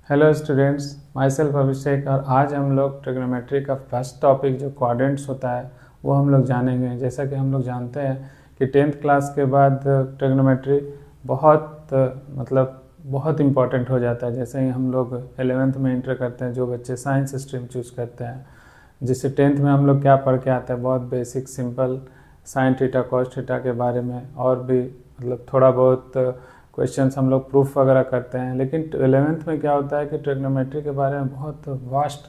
Hello students, my self अभिषेक। और आज हम लोग ट्रिग्नोमेट्री का फर्स्ट टॉपिक जो क्वाड्रेंट्स होता है वो हम लोग जानेंगे। जैसा कि हम लोग जानते हैं कि 10th क्लास के बाद ट्रिग्नोमेट्री बहुत इम्पॉर्टेंट हो जाता है। जैसे ही हम लोग 11th में इंटर करते हैं, जो बच्चे साइंस स्ट्रीम चूज़ करते हैं, जिससे 10th में हम लोग क्या पढ़ के आते हैं, बहुत basic simple sine theta cos theta के बारे में, और भी थोड़ा बहुत क्वेश्चंस हम लोग प्रूफ वगैरह करते हैं। लेकिन 11th में क्या होता है कि ट्रिग्नोमेट्री के बारे में बहुत वास्ट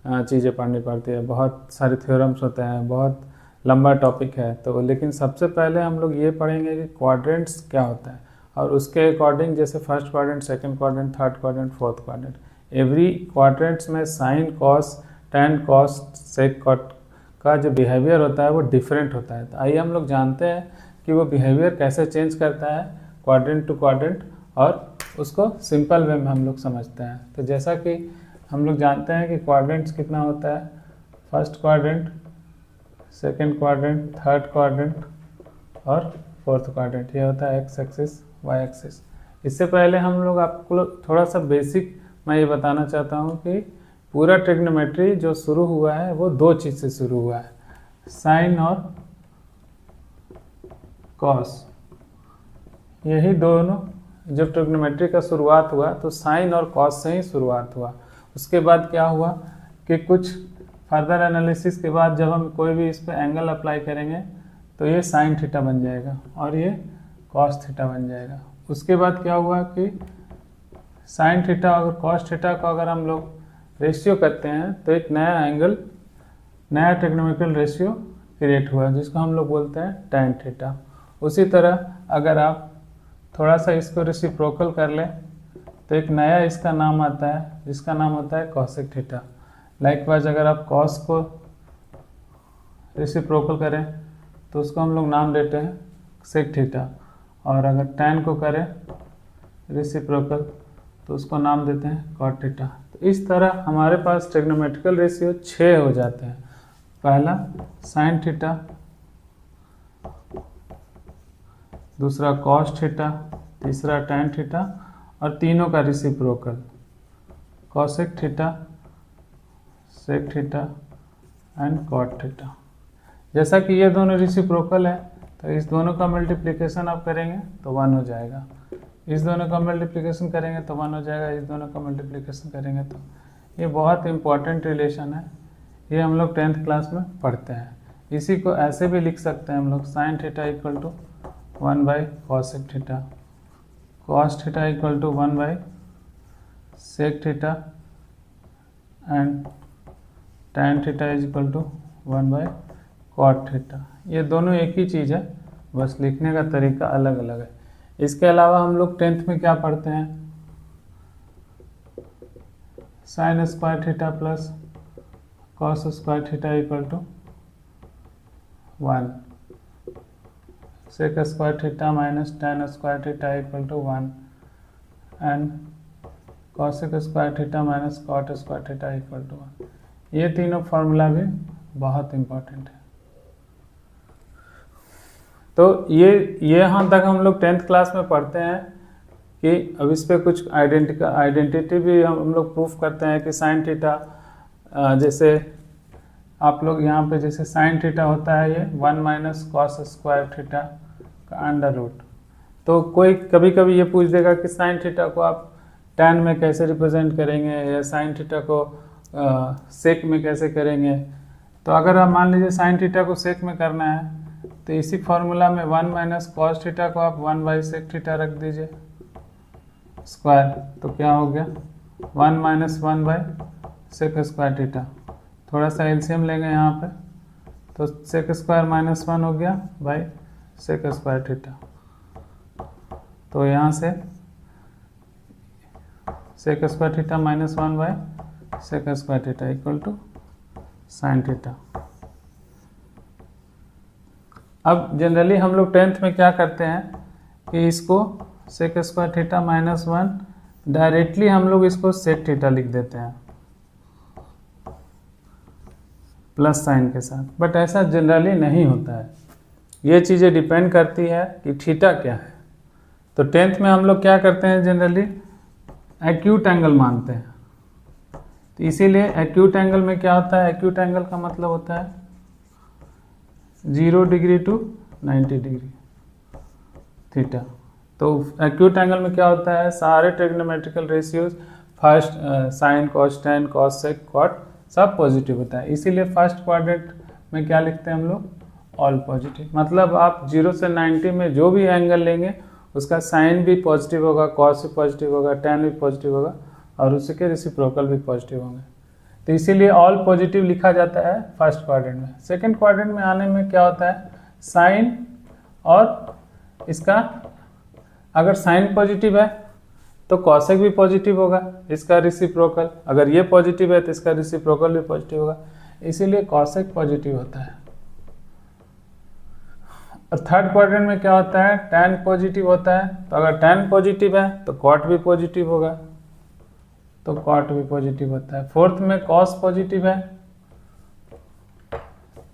चीज़ें पढ़नी पड़ती है, बहुत सारे थ्योरम्स होते हैं, बहुत लंबा टॉपिक है। तो लेकिन सबसे पहले हम लोग ये पढ़ेंगे कि क्वाड्रेंट्स क्या होता है, और उसके अकॉर्डिंग जैसे first quadrant, second quadrant, third quadrant, fourth quadrant, every quadrants में sine cos tan cos sec cot का जो बिहेवियर होता है वो डिफरेंट होता है। तो आइए हम लोग जानते हैं कि वो बिहेवियर कैसे चेंज करता है क्वाड्रेंट टू क्वाड्रेंट, और उसको सिंपल वे में हम लोग समझते हैं। तो जैसा कि हम लोग जानते हैं कि क्वाड्रेंट्स कितना होता है, first quadrant, second quadrant, third quadrant और फोर्थ क्वाड्रेंट। ये होता है एक्स एक्सिस वाई एक्सिस। इससे पहले हम लोग आपको थोड़ा सा बेसिक मैं ये बताना चाहता हूँ कि पूरा ट्रिग्नोमेट्री जो शुरू हुआ है वो दो चीज़ से शुरू हुआ है, साइन और कॉस। यही दोनों, जब ट्रिग्नोमेट्री का शुरुआत हुआ तो साइन और कॉस से ही शुरुआत हुआ। उसके बाद क्या हुआ कि कुछ फर्दर एनालिसिस के बाद जब हम कोई भी इस पर एंगल अप्लाई करेंगे तो ये साइन थीटा बन जाएगा और ये कॉस थीटा बन जाएगा। उसके बाद क्या हुआ कि साइन थीटा और कॉस थीटा का अगर हम लोग रेशियो करते हैं तो एक नया एंगल, नया ट्रिग्नोमेट्रिकल रेशियो क्रिएट हुआ, जिसको हम लोग बोलते हैं टैन थीटा। उसी तरह अगर आप थोड़ा सा इसको रेसिप्रोकल कर लें तो एक नया इसका नाम आता है, जिसका नाम होता है कॉसेक थीटा। लाइकवाइज अगर आप कॉस को रेसिप्रोकल करें तो उसको हम लोग नाम देते हैं सेक थीटा, और अगर टैन को करें रेसिप्रोकल तो उसको नाम देते हैं कॉट थीटा। तो इस तरह हमारे पास ट्रिग्नोमेट्रिकल रेशियो 6 हो जाते हैं। पहला साइन थीटा, दूसरा कॉस थीटा, तीसरा टैन थीटा, और तीनों का reciprocal cosec theta, sec theta and cot theta. जैसा कि ये दोनों रेसिप्रोकल है तो इस दोनों का मल्टीप्लिकेशन आप करेंगे तो 1 हो जाएगा, इस दोनों का मल्टीप्लिकेशन करेंगे तो 1 हो जाएगा, इस दोनों का मल्टीप्लिकेशन करेंगे तो। ये बहुत इंपॉर्टेंट रिलेशन है, ये हम लोग 10th क्लास में पढ़ते हैं। इसी को ऐसे भी लिख सकते हैं हम लोग, sine theta equal to 1 by cosec theta, cos theta equal to 1 by sec theta and tan theta is equal to 1 by cot theta. ये दोनों एक ही चीज़ है, बस लिखने का तरीका अलग अलग है। इसके अलावा हम लोग 10th में क्या पढ़ते हैं, sine square theta plus cos square theta equal to 1, sec square theta minus tan square theta equal to 1 and cosec square theta minus cot square theta equal to 1। ये तीनों फार्मूला भी बहुत इंपॉर्टेंट है। तो ये यहाँ तक हम लोग 10th क्लास में पढ़ते हैं कि अब इस पे कुछ आइडेंटिटी भी हम लोग प्रूफ करते हैं कि साइन थीटा, जैसे आप लोग यहाँ पे जैसे साइन थीटा होता है ये 1 माइनस कॉस स्क्वायर थीटा का अंडर रूट। तो कोई कभी कभी ये पूछ देगा कि साइन थीटा को आप टैन में कैसे रिप्रेजेंट करेंगे, या साइन थीटा को सेक में कैसे करेंगे। तो अगर आप मान लीजिए साइन थीटा को सेक में करना है तो इसी फॉर्मूला में 1 माइनस कॉस थीटा को आप 1 बाई सेक थीटा रख दीजिए स्क्वायर, तो क्या हो गया 1 minus 1 by sec square theta. थोड़ा सा एलसीएम लेंगे यहाँ पे, तो सेक स्क्वायर माइनस 1 हो गया बाई सेक स्क्वायर थीटा। तो यहाँ से sec square theta minus 1 by sec square theta equal to sine theta. अब जनरली हम लोग 10th में क्या करते हैं कि इसको sec square theta minus 1 directly हम लोग इसको सेक थीटा लिख देते हैं प्लस साइन के साथ, बट ऐसा जनरली नहीं होता है। ये चीज़ें डिपेंड करती है कि थीटा क्या है। तो 10th में हम लोग क्या करते हैं जनरली एक्यूट एंगल मानते हैं। तो इसीलिए एक्यूट एंगल में क्या होता है, एक्यूट एंगल का मतलब होता है 0 डिग्री टू 90 डिग्री थीटा। तो एक्यूट एंगल में क्या होता है, सारे trigonometrical ratios first sine cos tan cos sec cot सब पॉजिटिव होता है। इसीलिए फर्स्ट क्वाड्रेंट में क्या लिखते हैं हम लोग, ऑल पॉजिटिव। मतलब आप 0 से 90 में जो भी एंगल लेंगे उसका साइन भी पॉजिटिव होगा, कॉस भी पॉजिटिव होगा, टेन भी पॉजिटिव होगा और उसके रेसिप्रोकल भी पॉजिटिव होंगे। तो इसीलिए ऑल पॉजिटिव लिखा जाता है फर्स्ट क्वाड्रेंट में। सेकंड क्वाड्रेंट में आने में क्या होता है, साइन और इसका अगर साइन पॉजिटिव है तो कॉसेक भी पॉजिटिव होगा, इसका रेसिप्रोकल। अगर ये पॉजिटिव है तो इसका रेसिप्रोकल भी पॉजिटिव होगा, इसीलिए कॉसेक पॉजिटिव होता है। और थर्ड क्वाड्रेंट में क्या होता है, टैन पॉजिटिव होता है। तो अगर टैन पॉजिटिव है तो कॉट भी पॉजिटिव होगा, तो कॉट भी पॉजिटिव होता है। फोर्थ में कॉस पॉजिटिव है,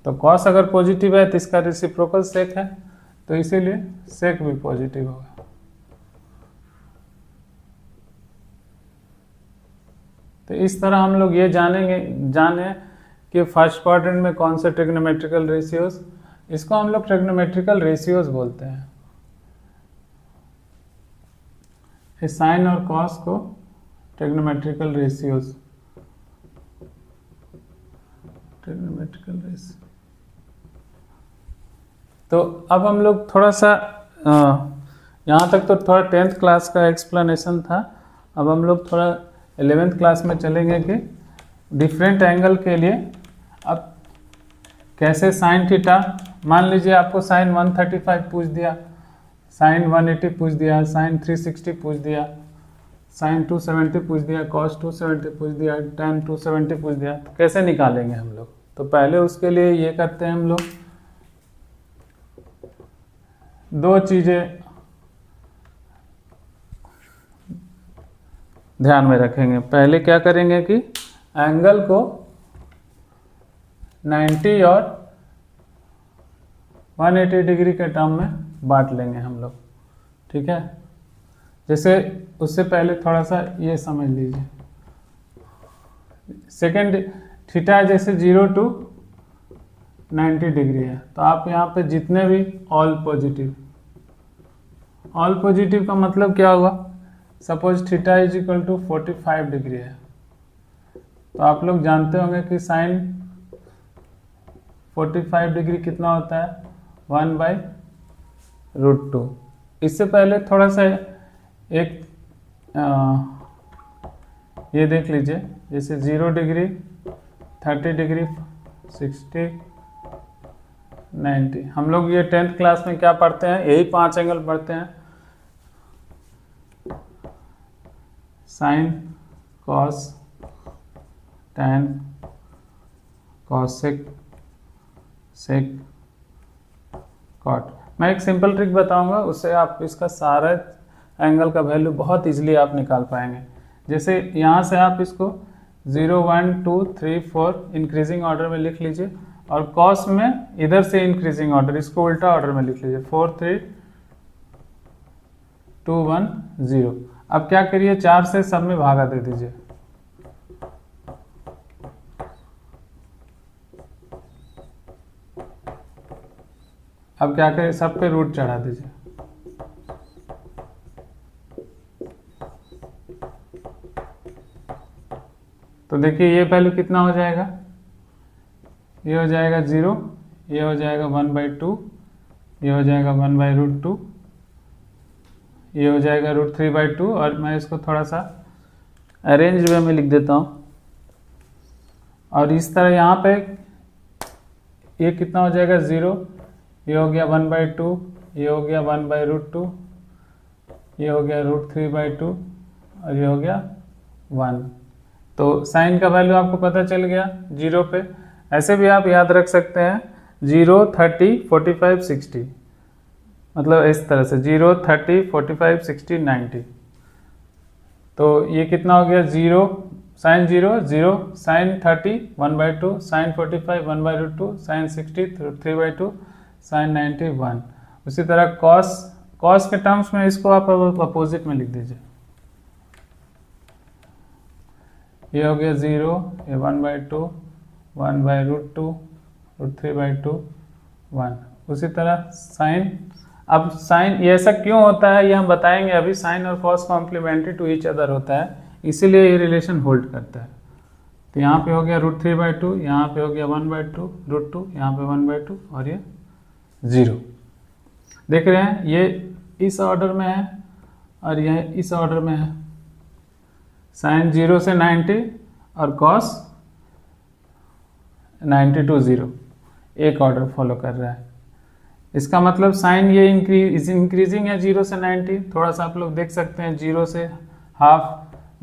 तो कॉस अगर पॉजिटिव है तो इसका रेसिप्रोकल सेक है, तो इसीलिए सेक भी पॉजिटिव होगा। तो इस तरह हम लोग ये जाने कि फर्स्ट क्वाड्रेंट में कौन से ट्रिग्नोमेट्रिकल रेशियोज, इसको हम लोग ट्रिग्नोमेट्रिकल रेशियोज बोलते हैं। इस साइन और कॉस को ट्रिग्नोमेट्रिकल रेशियोज, ट्रिग्नोमेट्रिकल रेशियो। तो अब हम लोग थोड़ा सा यहाँ तक तो थोड़ा 10th क्लास का एक्सप्लेनेशन था। अब हम लोग थोड़ा 11th क्लास में चलेंगे कि डिफरेंट एंगल के लिए अब कैसे साइन थीटा, मान लीजिए आपको साइन 135 पूछ दिया, साइन 180 पूछ दिया, साइन 360 पूछ दिया, साइन 270 पूछ दिया, कॉस 270 पूछ दिया, टेन 270 पूछ दिया, तो कैसे निकालेंगे हम लोग। तो पहले उसके लिए ये करते हैं हम लोग, दो चीज़ें ध्यान में रखेंगे। पहले क्या करेंगे कि एंगल को 90 और 180 डिग्री के टर्म में बांट लेंगे हम लोग, ठीक है। जैसे उससे पहले थोड़ा सा ये समझ लीजिए, सेकेंड थीटा जैसे 0 टू 90 डिग्री है, तो आप यहाँ पे जितने भी ऑल पॉजिटिव, ऑल पॉजिटिव का मतलब क्या हुआ, suppose theta is equal to 45 degree है, तो आप लोग जानते होंगे कि साइन 45 डिग्री कितना होता है, 1/√2। इससे पहले थोड़ा सा एक ये देख लीजिए, जैसे 0 डिग्री, 30 डिग्री, 60, 90। हम लोग ये 10th क्लास में क्या पढ़ते हैं, यही 5 एंगल पढ़ते हैं, साइन, कॉस, टैन, कॉसेक, सेक, कॉट। मैं एक सिंपल ट्रिक बताऊंगा, उससे आप इसका सारा एंगल का वैल्यू बहुत इजीली आप निकाल पाएंगे। जैसे यहाँ से आप इसको 0, 1, 2, 3, 4 इंक्रीजिंग ऑर्डर में लिख लीजिए, और कॉस में इधर से इंक्रीजिंग ऑर्डर, इसको उल्टा ऑर्डर में लिख लीजिए, 4, 3, 2, 1, 0। अब क्या करिए, 4 से सब में भागा दे दीजिए, अब क्या करिए, सब पे रूट चढ़ा दीजिए। तो देखिए ये वैल्यू कितना हो जाएगा, ये हो जाएगा 0, ये हो जाएगा 1/2, ये हो जाएगा 1/√2, ये हो जाएगा √3/2। और मैं इसको थोड़ा सा अरेंज वे में लिख देता हूँ, और इस तरह यहाँ पे ये कितना हो जाएगा 0, ये हो गया 1/2, ये हो गया 1/√2, ये हो गया √3/2 और ये हो गया 1। तो साइन का वैल्यू आपको पता चल गया 0 पे। ऐसे भी आप याद रख सकते हैं 0, 30, 45, 60, मतलब इस तरह से 0, 30, 45, 60, 90। तो ये कितना हो गया 0, sine 0, 0, sine 30, 1/2, sine 45, 1/√2, sine 60, 3/2, sine 90, 1। उसी तरह कॉस के टर्म्स में इसको आप अपोजिट में लिख दीजिए। ये हो गया 0, ये 1/2, 1/√2, √3/2, 1। उसी तरह साइन, अब साइन ये ऐसा क्यों होता है ये हम बताएंगे अभी। साइन और cos complementary to each other होता है, इसीलिए ये रिलेशन होल्ड करता है। तो यहाँ पे हो गया √3/2, यहाँ पे हो गया 1/2 √2, यहाँ पे 1/2 और ये 0। देख रहे हैं ये इस ऑर्डर में है और यह इस ऑर्डर में है। साइन 0 से 90 और कॉस 90 to 0 एक ऑर्डर फॉलो कर रहा है। इसका मतलब साइन ये इंक्रीजिंग है 0 से 90। थोड़ा सा आप लोग देख सकते हैं 0 से हाफ,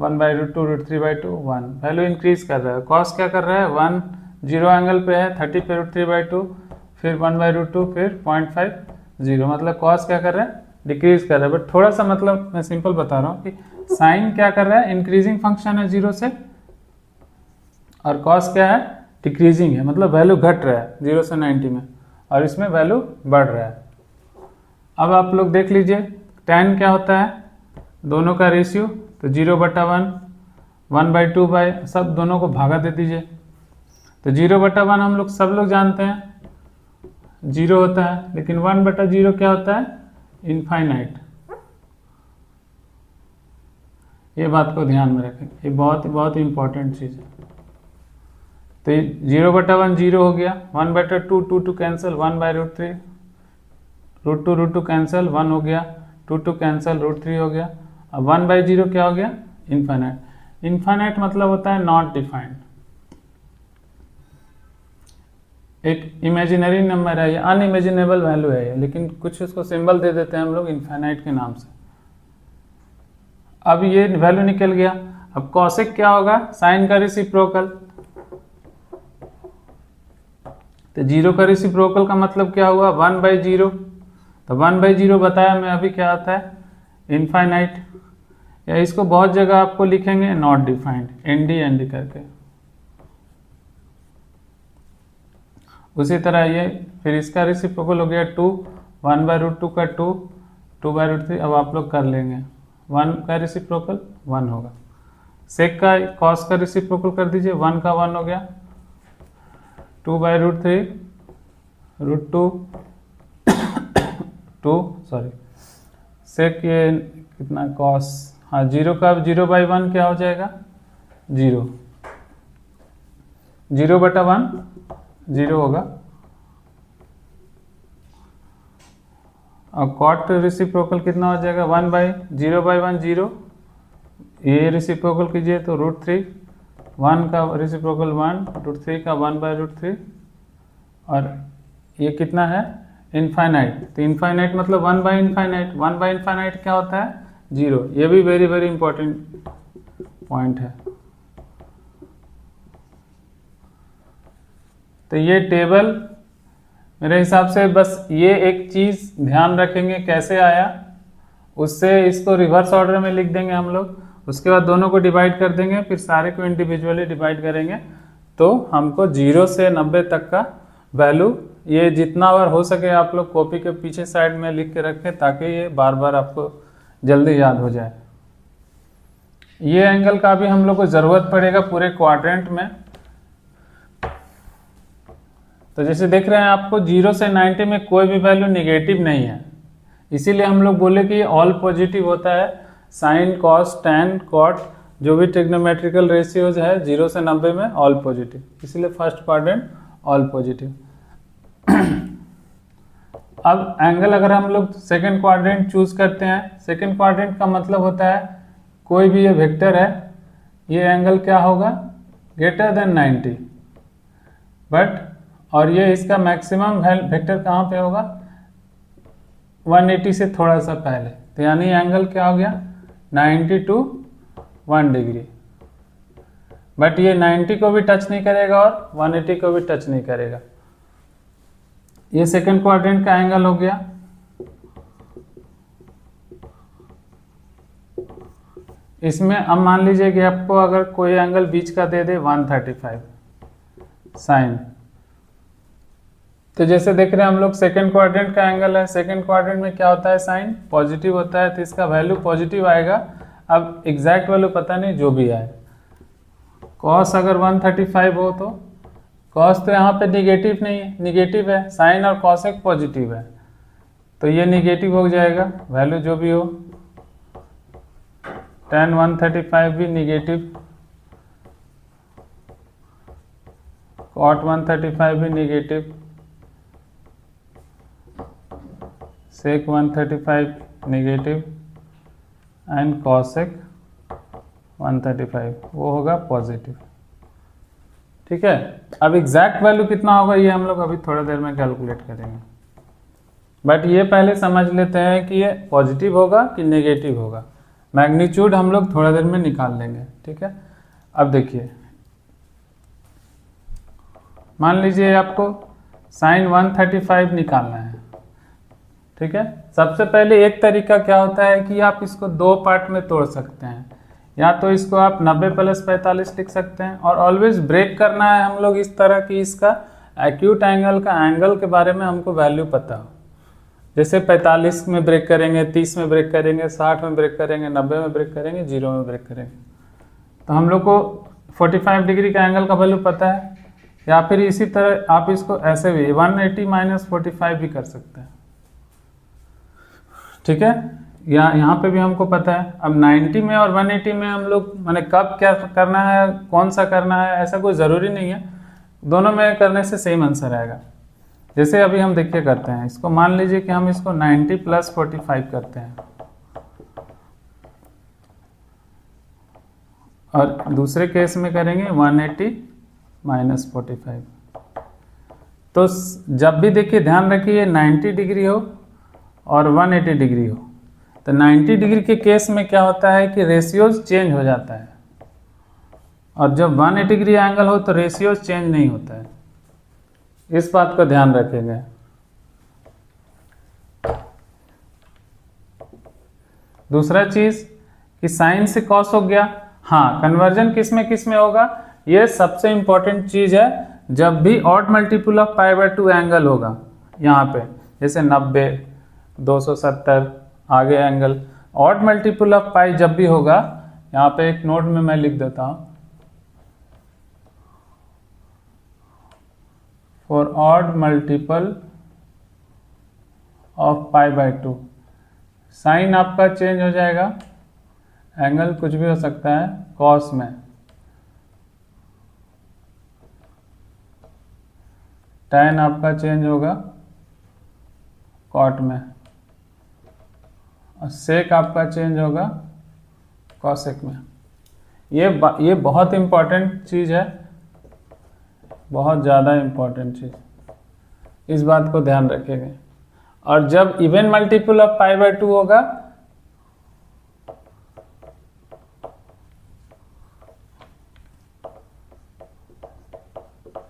1/√2, √3/2, 1 वैल्यू इंक्रीज कर रहा है। कॉस क्या कर रहा है 1 0 एंगल पे है 30 पे √3/2, फिर 1/√2, फिर 0.5 0, मतलब कॉस क्या कर रहा है डिक्रीज कर रहा है। बट थोड़ा सा मतलब मैं सिंपल बता रहा हूँ कि साइन क्या कर रहा है इंक्रीजिंग फंक्शन है 0 से, और कॉस क्या है डिक्रीजिंग है, मतलब वैल्यू घट रहा है 0 से 90 में, और इसमें वैल्यू बढ़ रहा है। अब आप लोग देख लीजिए tan क्या होता है, दोनों का रेशियो, तो 0/1, 1/2 सब दोनों को भागा दे दीजिए। तो 0/1 हम लोग सब लोग जानते हैं 0 होता है, लेकिन 1/0 क्या होता है इनफाइनाइट। ये बात को ध्यान में रखें, ये बहुत इंपॉर्टेंट चीज़ है। तो 0/1 0 हो गया, 1/2 2 कैंसिल, 1/√3 √2 कैंसिल, 1 हो गया, 2 कैंसिल, √3 हो गया। अब 1/0 क्या हो गया इनफाइनाइट। इनफाइनाइट मतलब होता है नॉट डिफाइंड, एक इमेजिनरी नंबर है, ये अनइमेजिनेबल वैल्यू है ये, लेकिन कुछ उसको सिंबल दे देते हैं हम लोग इनफाइनाइट के नाम से। अब ये वैल्यू निकल गया। अब कॉसेक क्या होगा साइन का रेसिप्रोकल, तो 0 का रेसिप्रोकल का मतलब क्या हुआ 1/0। तो 1/0 बताया मैं अभी क्या आता है इनफाइनाइट, या इसको बहुत जगह आपको लिखेंगे नॉट डिफाइंड, एनडी करके। उसी तरह ये फिर इसका रेसिप्रोकल हो गया 2, 1/√2 का 2, 2/√3। अब आप लोग कर लेंगे 1 का रेसिप्रोकल 1 होगा। सेक का कॉस का रेसिप्रोकल कर दीजिए, 1 का 1 हो गया, 2/√3 √2 2 सॉरी सेक ये कितना कॉस, हाँ 0 का 0/1 क्या हो जाएगा 0, 0/1 0 होगा। और कॉट रेसिप्रोकल कितना हो जाएगा 1/0/1 0, ये रेसिप्रोकल कीजिए तो √3, 1 का रेसिप्रोकल 1, √3 का 1/√3, और ये कितना है इनफाइनाइट। तो इनफाइनाइट मतलब 1/इनफाइनाइट, 1/इनफाइनाइट क्या होता है 0। ये भी वेरी इंपॉर्टेंट पॉइंट है। तो ये टेबल मेरे हिसाब से बस ये एक चीज़ ध्यान रखेंगे कैसे आया, उससे इसको रिवर्स ऑर्डर में लिख देंगे हम लोग, उसके बाद दोनों को डिवाइड कर देंगे, फिर सारे को इंडिविजुअली डिवाइड करेंगे, तो हमको 0 से 90 तक का वैल्यू, ये जितना बार हो सके आप लोग कॉपी के पीछे साइड में लिख के रखें ताकि ये बार बार आपको जल्दी याद हो जाए। ये एंगल का भी हम लोग को ज़रूरत पड़ेगा पूरे क्वाड्रेंट में। तो जैसे देख रहे हैं आपको 0 से 90 में कोई भी वैल्यू निगेटिव नहीं है, इसीलिए हम लोग बोले कि ऑल पॉजिटिव होता है। साइन कॉस टैन कॉट जो भी ट्रिग्नोमेट्रिकल रेशियोज है 0 से 90 में ऑल पॉजिटिव, इसीलिए फर्स्ट क्वाड्रेंट ऑल पॉजिटिव। अब एंगल अगर हम लोग सेकंड क्वाड्रेंट चूज करते हैं, सेकंड क्वाड्रेंट का मतलब होता है कोई भी ये वेक्टर है, ये एंगल क्या होगा ग्रेटर देन 90, बट और ये इसका मैक्सिमम वेक्टर कहाँ पे होगा 180 से थोड़ा सा पहले, तो यानी एंगल क्या हो गया 90 to 1 डिग्री, बट ये 90 को भी टच नहीं करेगा और 180 को भी टच नहीं करेगा। ये सेकंड क्वाड्रेंट का एंगल हो गया। इसमें अब मान लीजिए कि आपको अगर कोई एंगल बीच का दे दे 135 साइन, तो जैसे देख रहे हैं हम लोग सेकंड क्वाड्रेंट का एंगल है, सेकंड क्वाड्रेंट में क्या होता है साइन पॉजिटिव होता है, तो इसका वैल्यू पॉजिटिव आएगा। अब एग्जैक्ट वैल्यू पता नहीं, जो भी आए कॉस अगर 135 हो तो कॉस तो यहाँ पे निगेटिव नहीं है, निगेटिव है, साइन और कॉसेक पॉजिटिव है, तो ये निगेटिव हो जाएगा, वैल्यू जो भी हो। tan 135 भी निगेटिव, cot 135 भी negative, sec 135 negative and cosec 135 वो होगा पॉजिटिव। ठीक है, अब एग्जैक्ट वैल्यू कितना होगा ये हम लोग अभी थोड़ा देर में कैलकुलेट करेंगे, बट ये पहले समझ लेते हैं कि ये पॉजिटिव होगा कि नेगेटिव होगा। मैग्नीट्यूड हम लोग थोड़ा देर में निकाल लेंगे। ठीक है, अब देखिए, मान लीजिए आपको साइन 135 निकालना है। ठीक है, सबसे पहले एक तरीका क्या होता है कि आप इसको दो पार्ट में तोड़ सकते हैं, या तो इसको आप 90 + 45 लिख सकते हैं, और ऑलवेज ब्रेक करना है हम लोग इस तरह कि इसका एक्यूट एंगल का एंगल के बारे में हमको वैल्यू पता हो। जैसे 45 में ब्रेक करेंगे, 30 में ब्रेक करेंगे, 60 में ब्रेक करेंगे, 90 में ब्रेक करेंगे, 0 में ब्रेक करेंगे। तो हम लोग को 45 डिग्री का एंगल का वैल्यू पता है, या फिर इसी तरह आप इसको ऐसे भी 180 - 45 भी कर सकते हैं। ठीक है, यहाँ पे भी हमको पता है। अब 90 में और 180 में हम लोग माने कब क्या करना है, कौन सा करना है, ऐसा कोई ज़रूरी नहीं है, दोनों में करने से सेम आंसर आएगा। जैसे अभी हम देखिए करते हैं, इसको मान लीजिए कि हम इसको 90 + 45 करते हैं, और दूसरे केस में करेंगे 180 - 45। तो जब भी देखिए ध्यान रखिए 90 डिग्री हो और 180 डिग्री हो, तो 90 डिग्री के केस में क्या होता है कि रेशियोज चेंज हो जाता है, और जब 180 डिग्री एंगल हो तो रेशियोज चेंज नहीं होता है। इस बात को ध्यान रखेंगे। दूसरा चीज कि साइन से कॉस हो गया। हाँ, कन्वर्जन किस में होगा, ये सबसे इंपॉर्टेंट चीज है। जब भी ऑड मल्टीपल ऑफ π/2 एंगल होगा, यहाँ पे जैसे 90, 270 आगे एंगल, ऑड मल्टीपल ऑफ पाई जब भी होगा, यहाँ पे एक नोट में मैं लिख देता हूँ, for odd multiple of π/2 sine आपका चेंज हो जाएगा, एंगल कुछ भी हो सकता है, कॉस में, tan आपका चेंज होगा कॉट में, और सेक आपका चेंज होगा कॉसेक में। ये बहुत इंपॉर्टेंट चीज़ है, बहुत ज़्यादा इंपॉर्टेंट चीज़, इस बात को ध्यान रखेंगे। और जब इवन मल्टीपल ऑफ π/2 होगा,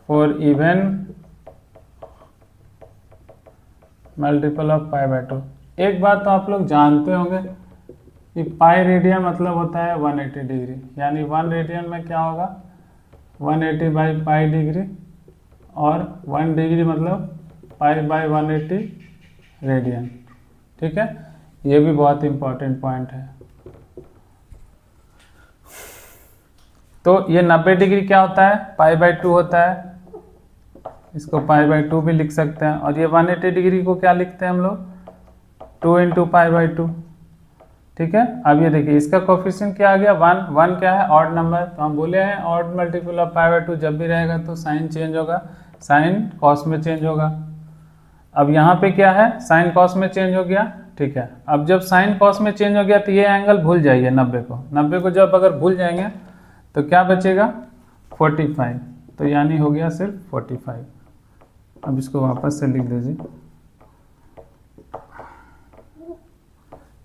फॉर इवन मल्टीपल ऑफ π/2, एक बात तो आप लोग जानते होंगे कि पाई रेडियन मतलब होता है 180 डिग्री, यानी 1 रेडियन में क्या होगा 180/π डिग्री, और 1 डिग्री मतलब π/180 रेडियन। ठीक है, ये भी बहुत इंपॉर्टेंट पॉइंट है। तो ये 90 डिग्री क्या होता है, π/2 होता है, इसको π/2 भी लिख सकते हैं। और ये 180 डिग्री को क्या लिखते हैं हम लोग, 2 × π/2। ठीक है, अब ये देखिए इसका कोफिशिएंट क्या आ गया, 1 क्या है, ऑड नंबर, तो हम बोले हैं ऑड मल्टीपल ऑफ π/2 जब भी रहेगा तो साइन चेंज होगा, साइन कॉस में चेंज होगा। अब यहाँ पे क्या है, साइन कॉस में चेंज हो गया। ठीक है, अब जब साइन कॉस में चेंज हो गया तो ये एंगल भूल जाइए, 90 को जब अगर भूल जाएंगे तो क्या बचेगा 45, तो यानी हो गया सिर्फ 45। अब इसको वापस से लिख दीजिए।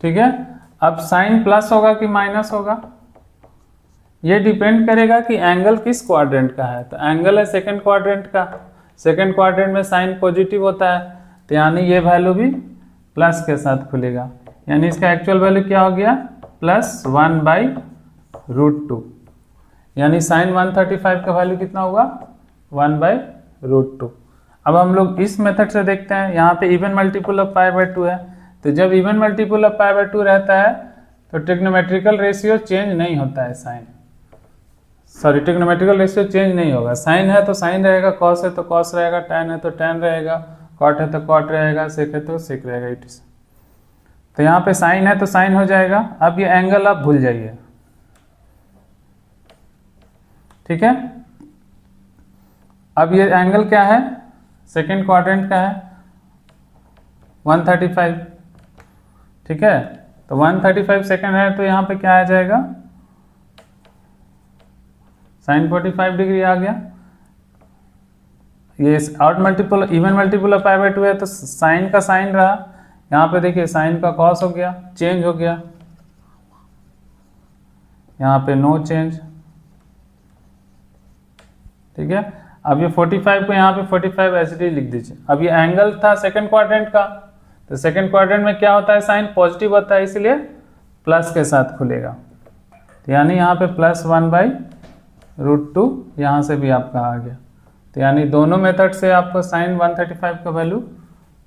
ठीक है, अब साइन प्लस होगा कि माइनस होगा, ये डिपेंड करेगा कि एंगल किस क्वाड्रेंट का है। तो एंगल है सेकंड क्वाड्रेंट का, सेकंड क्वाड्रेंट में साइन पॉजिटिव होता है, तो यानी ये वैल्यू भी प्लस के साथ खुलेगा, यानी इसका एक्चुअल वैल्यू क्या हो गया, +1/√2, यानी साइन 135 का वैल्यू कितना होगा 1/√2। अब हम लोग इस मेथड से देखते हैं, यहाँ पे इवन मल्टीपल ऑफ π/2 है, तो जब इवन मल्टीपल ऑफ π/2 रहता है तो ट्रिग्नोमेट्रिकल रेशियो चेंज नहीं होता है, सॉरी ट्रिग्नोमेट्रिकल रेशियो चेंज नहीं होगा। साइन है तो साइन रहेगा, कॉस है तो कॉस रहेगा, टैन है तो टैन रहेगा, कॉट है तो कॉट रहेगा, सेक है तो सेक रहेगा। इट इज तो यहाँ पे साइन है तो साइन हो जाएगा। अब ये एंगल आप भूल जाइए, ठीक है। अब ये एंगल क्या है, सेकेंड क्वाड्रेंट का है 135, ठीक है। तो 135 सेकेंड है तो यहाँ पे क्या आ जाएगा, साइन 45 डिग्री आ गया। ये out multiple even multiple of pi by 2 है तो साइन का साइन रहा, यहाँ पे देखिए साइन का कॉस हो गया, चेंज हो गया, यहाँ पे नो चेंज, ठीक है। अब ये 45 को यहाँ पे 45 ऐसे लिख दीजिए। अब ये एंगल था सेकंड क्वाड्रेंट का, तो सेकंड क्वाड्रेंट में क्या होता है, साइन पॉजिटिव होता है, इसलिए प्लस के साथ खुलेगा। तो यानी यहाँ पे +1/√2 यहाँ से भी आपका आ गया। तो यानी दोनों मेथड से आपको साइन 135 का वैल्यू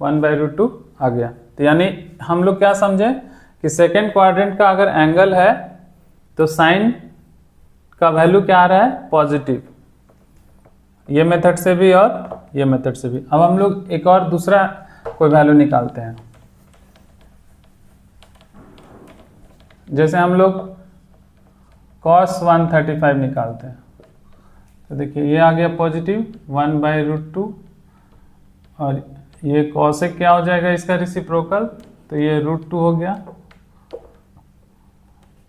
1/√2 आ गया। तो यानी हम लोग क्या समझे कि सेकेंड क्वाड्रेंट का अगर एंगल है तो साइन का वैल्यू क्या आ रहा है, पॉजिटिव, ये मेथड से भी और ये मेथड से भी। अब हम लोग एक और दूसरा कोई वैल्यू निकालते हैं। जैसे हम लोग cos 135 निकालते हैं, तो देखिए ये आ गया पॉजिटिव 1/√2, और ये कॉसेक क्या हो जाएगा इसका रेसिप्रोकल, तो ये √2 हो गया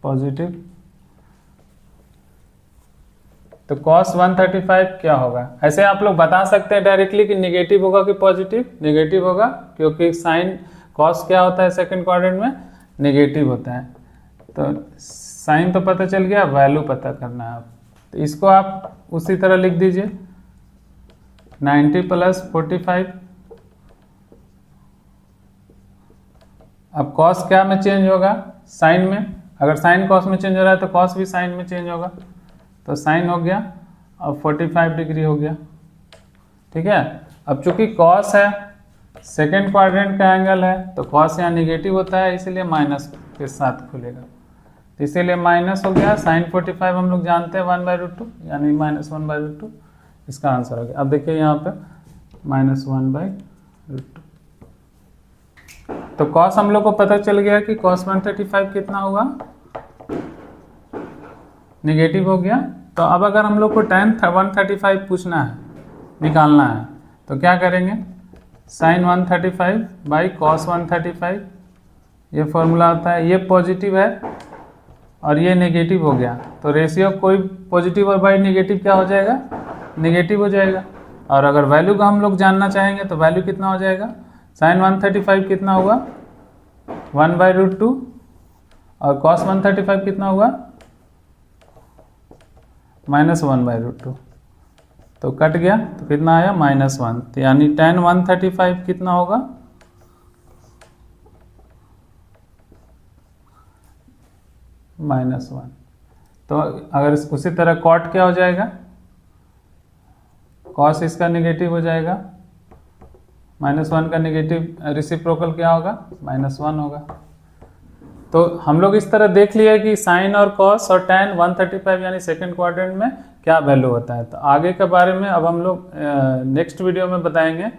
पॉजिटिव। तो cos 135 क्या होगा, ऐसे आप लोग बता सकते हैं डायरेक्टली कि नेगेटिव होगा कि पॉजिटिव। नेगेटिव होगा क्योंकि साइन cos क्या होता है सेकंड क्वाड्रेंट में, नेगेटिव होता है। तो साइन तो पता चल गया, वैल्यू पता करना है आप। तो इसको आप उसी तरह लिख दीजिए 90 + 45। अब cos क्या में चेंज होगा, साइन में। अगर साइन cos में चेंज हो रहा है तो cos भी साइन में चेंज होगा। तो साइन हो गया और 45 डिग्री हो गया, ठीक है। अब चूंकि cos है, सेकेंड क्वाड्रेंट का एंगल है, तो cos यहाँ निगेटिव होता है, इसीलिए माइनस के साथ खुलेगा। तो इसीलिए माइनस हो गया। साइन 45 हम लोग जानते हैं 1/√2, यानी -1/√2 इसका आंसर हो गया। अब देखिए यहाँ पे -1/√2। तो cos हम लोग को पता चल गया कि cos 135 कितना हुआ, निगेटिव हो गया। तो अब अगर हम लोग को tan 135 पूछना है, निकालना है, तो क्या करेंगे, sin 135/cos 135, ये फॉर्मूला होता है। ये पॉजिटिव है और ये नेगेटिव हो गया, तो रेशियो कोई पॉजिटिव और बाई नेगेटिव क्या हो जाएगा, नेगेटिव हो जाएगा। और अगर वैल्यू का हम लोग जानना चाहेंगे तो वैल्यू कितना हो जाएगा, sin 135 कितना हुआ 1/√2, और cos 135 कितना हुआ -1/√2। तो कट गया, तो कितना आया -1। तो यानी tan 135 कितना होगा, -1। तो अगर उसी तरह cot क्या हो जाएगा, cos इसका नेगेटिव हो जाएगा, -1 का नेगेटिव रेसिप्रोकल क्या होगा, -1 होगा। तो हम लोग इस तरह देख लिया कि साइन और cos और tan 135 यानी सेकंड क्वाड्रेंट में क्या वैल्यू होता है। तो आगे के बारे में अब हम लोग नेक्स्ट वीडियो में बताएंगे।